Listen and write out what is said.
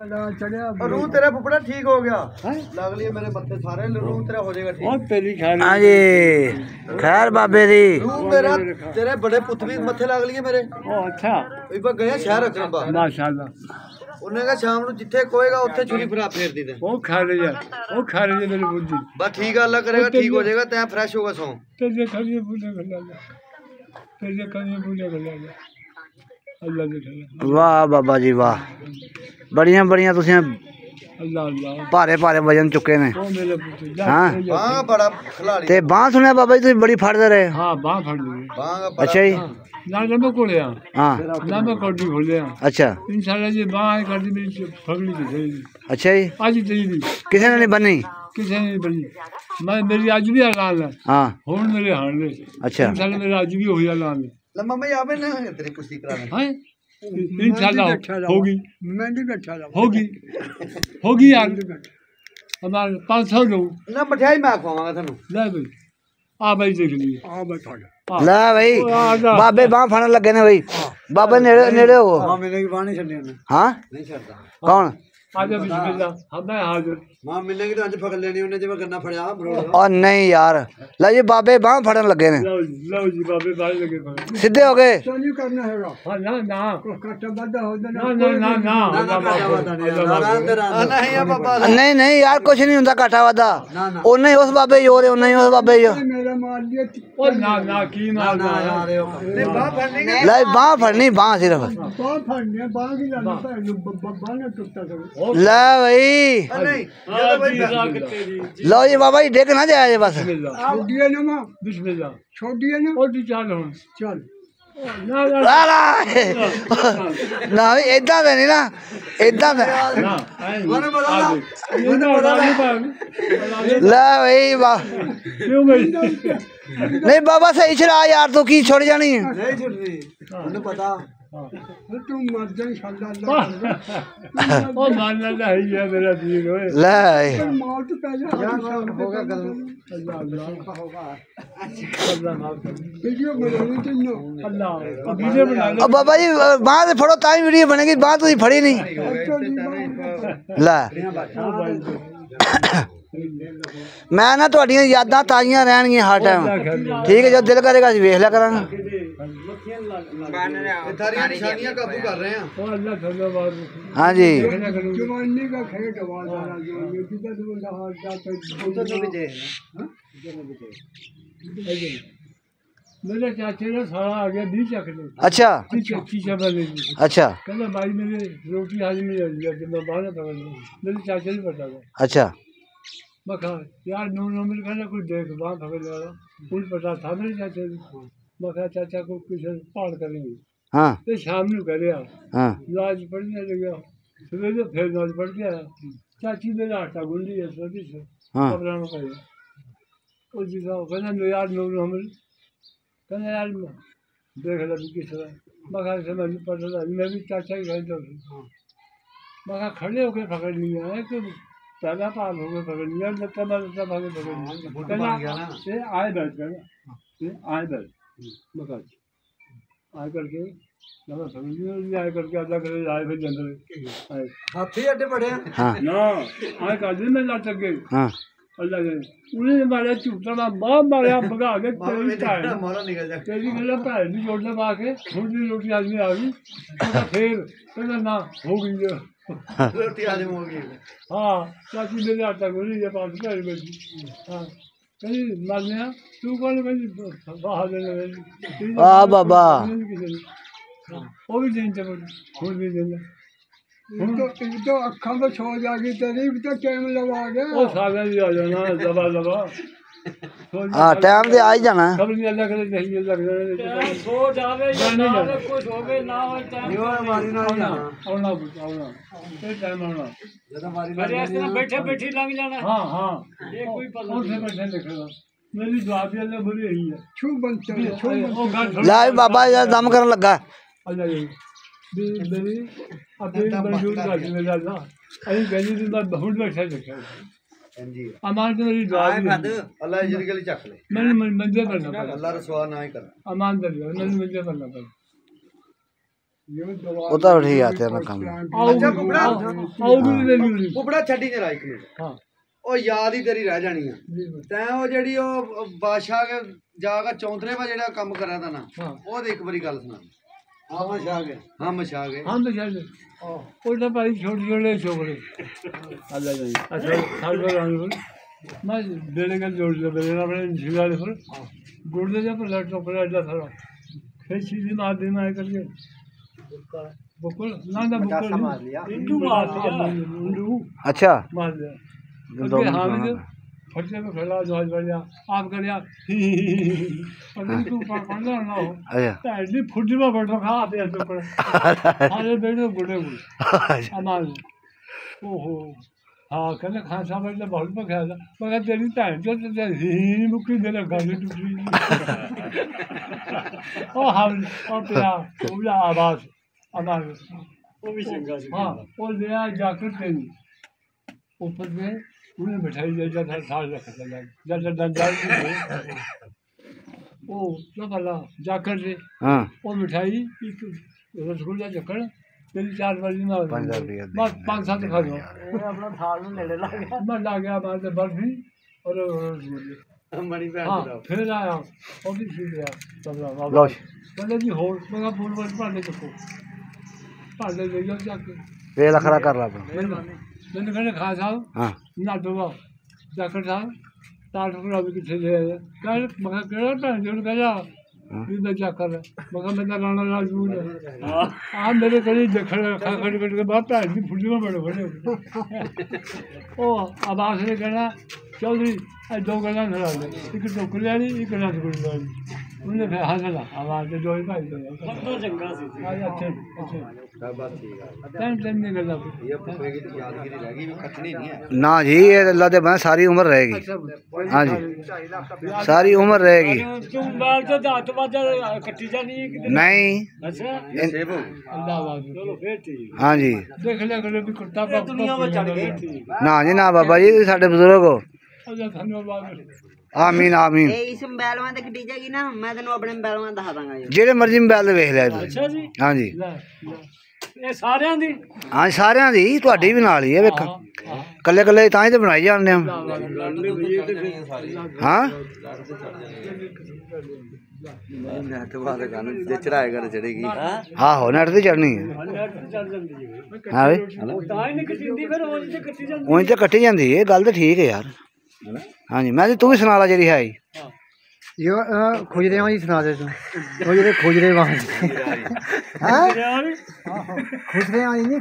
रूह तेरा फुफड़ा ठीक हो गया, लग लिया मेरे मत्थे सारे, रूह तेरा हो जाएगा ठीक। हाँ जी खैर बाबे दी रूह मेरा तेरे बड़े पुत भी मत्थे लग लिए मेरे। अच्छा एक बार गया शहर रखना बा माशाल्लाह उन्हें कहा शाम ਨੂੰ ਜਿੱਥੇ ਕੋਏਗਾ ਉੱਥੇ ਛੁਰੀ ਫਰਾ ਫੇਰ ਦੀ ਦੇ वो खा रही है मेरी बुद्धि बस ठीक है, अल्लाह करेगा ठीक हो जाएगा, तै फ्रेश होगा सौ तेरे करिए पूरे कर ले तेरे करिए पूरे कर ले अल्लाह दे खैर वाह बाबा जी वाह बड़ियां बड़ियां तुसी अल्लाह अल्लाह भारे भारे वजन चुके ने ओ मेरे पुੱਤ हां बांह बड़ा खिलाड़ी ते बांह सुनया बाबा जी तुसी बड़ी फड़दे रहे हां बांह फड़ ली बांह अच्छा जी ना मैं कोलिया हां ना मैं कोटी खोलिया अच्छा इंशाल्लाह जी बांह कर दी मेरी फगली की सही अच्छा जी आज तेरी दी किसी ने नहीं बनी किसी ने नहीं बनी मैं मेरी आज भी हलाल है हां हुन मेरे हाल ने अच्छा इंशाल्लाह मेरा आज भी होई हलाल लम्मा मैं आवे ना तेरी कुश्ती कराने हैं इंशाल्लाह होगी मैं नहीं बैठा होगी यार हमारे 500 लोग ना मठियाई मैं खवाऊंगा थानू ले भाई आ भाई देख लिए आ भाई ले भाई बाबे बांह फड़न लगे ने भाई बाबे नेड़े नेड़े हो हां मैंने की बांह नहीं छड़नी हां नहीं छड़ता कौन आजा बिस्मिल्लाह हम हाजिर मां मिलेगी तो आज पकड़ लेनी उन्हें जब गन्ना फड़या ब्रो और नहीं यार ले जी बाबे बांह फड़न लगे ने लो जी बाबे बांह लगे सीधे हो गए तो नहीं करना हैगा हां ना ना कट्टा बड़ा हो ना नहीं है बाबा नहीं नहीं यार कुछ नहीं हुंदा काटा वादा ओने ही उस बाबे जो रे ओने ही उस बाबे जो मेरा मार दिया ओ ना ना की मारना यार नहीं बांह फड़नी ले बांह फड़नी बांह सिर्फ बांह फड़नी बांह की लाना बांह ना टूटता सब ले भाई नहीं लो जी बाबा जी देख ना जाए बस छोड़िए ना मां बिस्मिल्लाह छोड़िए ना और चल हुन चल ना ना इदा ते नहीं ना इदा ले भाई वाह क्यों गई नहीं बाबा सही चला यार तू की छोड़ जानी है नहीं छुड़नी उन्हें पता तू मर जाए इंशाल्लाह ओ मानना नहीं है मेरा दीन ओए ले मौत पहले होगा गल अल्लाह अल्लाह होगा अल्लाह माफ वीडियो बनानी चाहिए अल्लाह वीडियो बना लो अब बाबा जी बांह से फड़ो ताई वीडियो बनेगी बांह तुसी फड़ी नहीं ले मैं ना तुहाडियां यादां ताजियां रहणगियां हर टाइम ठीक है जो दिल करेगा ਅਸੀਂ ਵੇਖ ਲਿਆ ਕਰਾਂਗੇ सारी निशानियां काबू कर रहे हैं ओ अल्लाह धन्यवाद हां जी जवानी का खेत वाला जो ये किधर से बंदा हाथ जाता है उधर से भी दे मेरे चाचे ने सारा आ गया 20 चक ले अच्छा शीशा वाले अच्छा कहना भाई मेरे रोटी हाजिर नहीं आ गई मैं बाहर पकड़ लूं मेरे चाचे ने पता था अच्छा मैं कहा यार नो नो मिल कहना कुछ देख बाहर पकड़ लिया कुछ पता था मेरे चाचे को मैं कहा चाचा को कुछ पार करेंगे हाँ तो शाम को करे हाँ लाज पढ़ने लगे सुबह तो फिर लाज पढ़ गया चाची मेरा आटा गुंडी है छोटी से हाँ कपड़ों का उस जगह कहना नो यार नो नो मिल कहना यार देख लो किस तरह मैं कहा समझ पता था मैं भी चाचा ही घर जाऊँ मैं कहा खड़े होकर पकड़ लिया है कि पहला पाल हो गए पकड़ लिया लगता लगता भागे पकड़ लिया ये आए बैठ कर ये आए बैठ मकान आए करके लगा समझ नहीं आए करके आधा करे आए फिर जंगल आए हाथी अड्डे पड़े हाँ ना आए काजी में लट गए हाँ अल्लाह के उन्हें मारा चूटा ना मां मारा भगा के तेरी टाइम मारा निकल जा तेरी मेरा पैर भी जोड़ने बाके थोड़ी रोटी आदमी आ गई फिर कहना ना हो गई रोटी आदमी हो गई हाँ चाची मेरे आटा गोली ये पास पैर बैठी हाँ कहीं मारने तू कौन कहीं बाहर ले आ बाबा वो भी दिन चलो फूल भी दिन तो अखा में छो जाएगी तेरी भी तो टाइम लगा गया ओ साला भी आ जाना दबा दबा हाँ टाइम से आ ही जाना खबर नहीं अल्लाह करे नहीं लग रहा सो जावे या ना कुछ होवे ना हो टाइम ये मारी ना आना ये टाइम आना ज्यादा मारी ना बैठे बैठी लग जाना हां हां ये कोई पता नहीं बैठे लिखेगा मेरी दुआ भी अल्लाह बुरी रही है छू बनते छू ला बाबा यार दम करने लगा अल्लाह ये मेरी अभी मंजूर कर दे अल्लाह अभी गली दिन बाद बहुत बैठा लिखा जी अमान तो मेरी दुआ है अल्लाह इजर के लिए चक ले मैंने मंजे करना अल्लाह रसवा ना ही कर अमान दे मैंने मंजे करना ਉਹ ਤਾਂ ਠੀਕ ਆ ਤੇਰਾ ਕੰਮ। ਅੱਛਾ ਕੁਬੜਾ ਆਉਗੀ ਲੈ ਲਈ ਕੁਬੜਾ ਛੱਡੀ ਜਰਾ ਇੱਕ ਮਿੰਟ ਹਾਂ ਉਹ ਯਾਦ ਹੀ ਤੇਰੀ ਰਹਿ ਜਾਣੀ ਆ ਤੈਂ ਉਹ ਜਿਹੜੀ ਉਹ ਬਾਦਸ਼ਾਹ ਕੇ ਜਾ ਕੇ ਚੌਂਤਰੇ ਵਾ ਜਿਹੜਾ ਕੰਮ ਕਰਿਆ ਤਾ ਨਾ ਹਾਂ ਉਹਦੀ ਇੱਕ ਵਾਰੀ ਗੱਲ ਸੁਣਾ ਹਾਂ ਮਸ਼ਾ ਗਏ ਹਾਂ ਤਾਂ ਚੱਲ ਉਹ ਤਾਂ ਭਾਈ ਛੋਟੇ ਛੋਟੇ ਛੋਕਰੇ ਅੱਲਾ ਜੀ ਅੱਛਾ ਸਾਡੇ ਨਾਲ ਮੈਂ ਬੇੜੇ ਕੇ ਜੋੜ ਲਿਆ ਬੇੜੇ ਨਾਲ ਆਪਣੇ ਜਿਗਾਲੇ ਪਰ ਗੁਰਦੇ ਜਾਂ ਪਰ ਲੱਟ ਪਰ ਅੱਲਾ ਥੜਾ ਫਿਰ ਚੀਜ਼ ਮਾਰ ਦੇਣਾ ਹੈ ਕਰਕੇ ਬੁਕਲ ਨਾ ਬੁਕਲ ਮਾਰ ਲਿਆ ਇੰਦੂ ਮਾਰ ਲਿਆ ਇੰਦੂ ਅੱਛਾ ਮਾਰ ਲਿਆ ਅੱਗੇ ਹਾमिद फटे में खड़ा जहाज बढ़िया आप करिया अरे तू पकड़ना ना हो अच्छा ऐसी फुटी में बैठो खा आते हैं तो पर अरे बेटे गुड़े गुड़े अमान ओहो हाँ कहने खासा बैठे बहुत में खाया मगर तेरी टाइम तो ही मुक्की दे रखा है टूटी ओ हम और तेरा उबला आवाज अमान वो भी चंगा हाँ वो ले जाकर तेरी ऊपर में उन्हें मिठाई दे जाता साल रखता जब डंडाल वो क्या कला जाकर से हाँ वो मिठाई एक रसगुल्ला चक्कर तेरी 4 बजे ना बस 5-7 खा दो अपना थाल में ले गया मैं ला गया बाद में बर्फी और रसगुल्ले हाँ फिर आया वो भी सीख गया तब मतलब जी हो मगर फूल बस पाले चको पाले ले जाओ जाके वे लखरा कर रहा था मैंने कहने खा साहब हाँ ना दो जाकर साहब 60 रुपया भी कितने दे कह मगर केड़ा भैन जो कहा भी मैं जाकर मगर मैं राणा राजपूत है हाँ मेरे कहीं देखने खड़ के बाद भैन की फुटी में बड़े बड़े ओ आवाज ने कहना चौधरी 2 गल्ला खड़ा दे एक टोकरी वाली एक रसगुल्ले वाली उन्हें फिर हंसला आवाज से 2 ही भाई तो चंगा सी अच्छे टाइम नहीं करना यादगिरी रह गई खटनी नहीं है ना जी ये अल्लाह दे बना सारी उम्र रहेगी हाँ जी सारी उम्र रहेगी तुम बाल तो दांत बाजा कट्टी जानी नहीं अच्छा अल्लाह चलो फिर ठीक हाँ जी देख ले करो भी कुत्ता का दुनिया में चढ़ गई ना जी ना बाबा जी साढ़े बुजुर्ग हो अच्छा धन्यवाद आमीन आमीन ਇਸ ਮੋਬਾਈਲਾਂ ਤੇ ਕੱਢੀ ਜਾਏਗੀ ਨਾ ਮੈਂ ਤੈਨੂੰ ਆਪਣੇ ਮੋਬਾਈਲਾਂ ਦੱਸ ਦਾਂਗਾ ਜੀ ਜਿਹੜੇ ਮਰਜ਼ੀ ਮੋਬਾਈਲ ਤੇ ਵੇਖ ਲਿਆ ਤੁਸੀਂ ਅੱਛਾ ਜੀ हाँ जी ਇਹ ਸਾਰਿਆਂ ਦੀ हाँ ਸਾਰਿਆਂ ਦੀ ਤੁਹਾਡੀ ਵੀ ਨਾਲ ਹੀ ਹੈ ਵੇਖ ਕੱਲੇ ਕੱਲੇ ਤਾਂ ਹੀ ਤੇ ਬਣਾਈ ਜਾਂਦੇ ਹਾਂ ਹਾਂ ਜੇ ਚੜਾਏਗਾ ਚੜੇਗੀ ਆਹੋ ਨੈਟ ਤੇ ਚੜਨੀ ਹੈ ਹਾਂ ਵੇ ਤਾਂ ਹੀ ਨਹੀਂ ਕੱਟੀਂਦੀ ਫਿਰ ਉਹ ਤੇ ਕੱਟੀ ਜਾਂਦੀ ਉਹੀ ਤੇ ਕੱਟੀ ਜਾਂਦੀ ਹੈ ਗੱਲ ਤਾਂ ਠੀਕ ਹੈ ਯਾਰ हाँ जी मैं तू भी सुना ला ਜਿਹੜੀ ਹੈ यो खोजरे वहाँ सुना दे तू खोजरे वहाँ हाँ खोजरे वहाँ नहीं